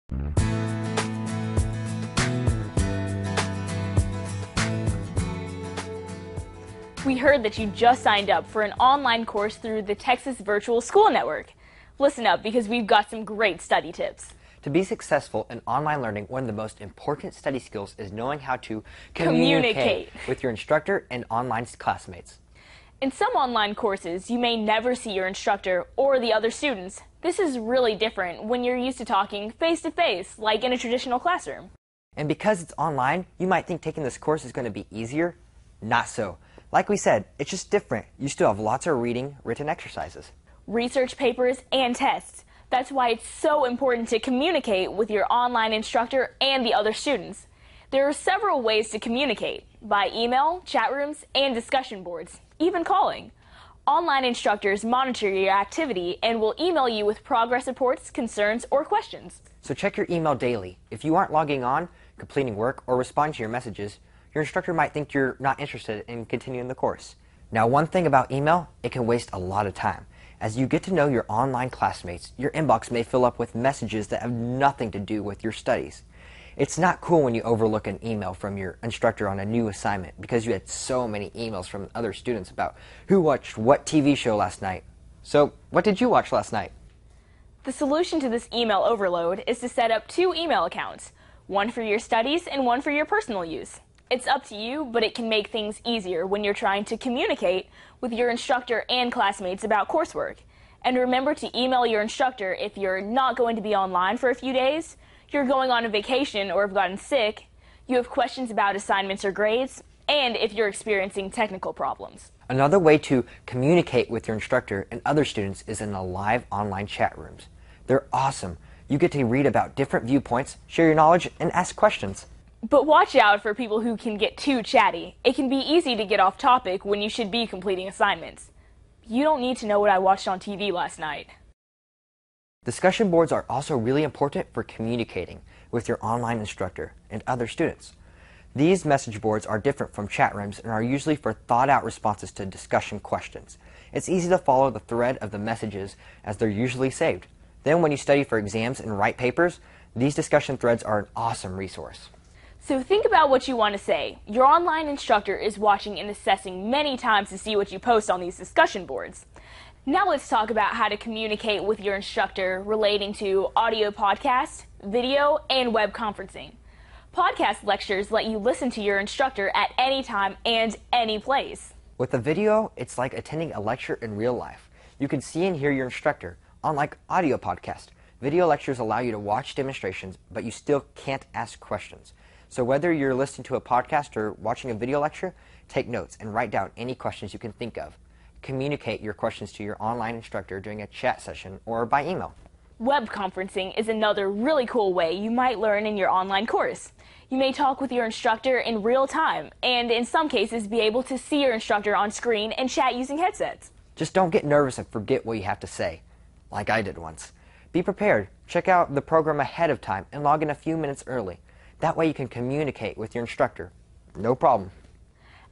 We heard that you just signed up for an online course through the Texas Virtual School Network. Listen up because we've got some great study tips. To be successful in online learning, one of the most important study skills is knowing how to Communicate with your instructor and online classmates. In some online courses, you may never see your instructor or the other students. This is really different when you're used to talking face-to-face, like in a traditional classroom. And because it's online, you might think taking this course is going to be easier. Not so. Like we said, it's just different. You still have lots of reading, written exercises, research papers, and tests. That's why it's so important to communicate with your online instructor and the other students. There are several ways to communicate: by email, chat rooms, and discussion boards, even calling. Online instructors monitor your activity and will email you with progress reports, concerns, or questions. So check your email daily. If you aren't logging on, completing work, or responding to your messages, your instructor might think you're not interested in continuing the course. Now, one thing about email, it can waste a lot of time. As you get to know your online classmates, your inbox may fill up with messages that have nothing to do with your studies. It's not cool when you overlook an email from your instructor on a new assignment because you had so many emails from other students about who watched what TV show last night. So, what did you watch last night? The solution to this email overload is to set up 2 email accounts, one for your studies and one for your personal use. It's up to you, but it can make things easier when you're trying to communicate with your instructor and classmates about coursework. And remember to email your instructor if you're not going to be online for a few days, you're going on a vacation or have gotten sick, you have questions about assignments or grades, and if you're experiencing technical problems. Another way to communicate with your instructor and other students is in the live online chat rooms. They're awesome. You get to read about different viewpoints, share your knowledge, and ask questions. But watch out for people who can get too chatty. It can be easy to get off topic when you should be completing assignments. You don't need to know what I watched on TV last night. Discussion boards are also really important for communicating with your online instructor and other students. These message boards are different from chat rooms and are usually for thought-out responses to discussion questions. It's easy to follow the thread of the messages as they're usually saved. Then when you study for exams and write papers, these discussion threads are an awesome resource. So think about what you want to say. Your online instructor is watching and assessing many times to see what you post on these discussion boards. Now let's talk about how to communicate with your instructor relating to audio podcasts, video, and web conferencing. Podcast lectures let you listen to your instructor at any time and any place. With a video, it's like attending a lecture in real life. You can see and hear your instructor. Unlike audio podcast, video lectures allow you to watch demonstrations, but you still can't ask questions. So whether you're listening to a podcast or watching a video lecture, take notes and write down any questions you can think of. Communicate your questions to your online instructor during a chat session or by email. Web conferencing is another really cool way you might learn in your online course. You may talk with your instructor in real time, and in some cases be able to see your instructor on screen and chat using headsets. Just don't get nervous and forget what you have to say, like I did once. Be prepared. Check out the program ahead of time and log in a few minutes early. That way you can communicate with your instructor. No problem.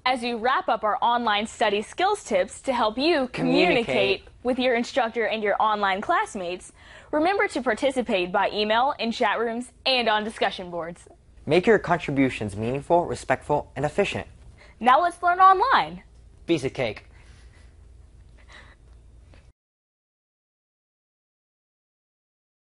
As we wrap up our online study skills tips to help you communicate with your instructor and your online classmates, remember to participate by email, in chat rooms, and on discussion boards. Make your contributions meaningful, respectful, and efficient. Now let's learn online. Piece of cake.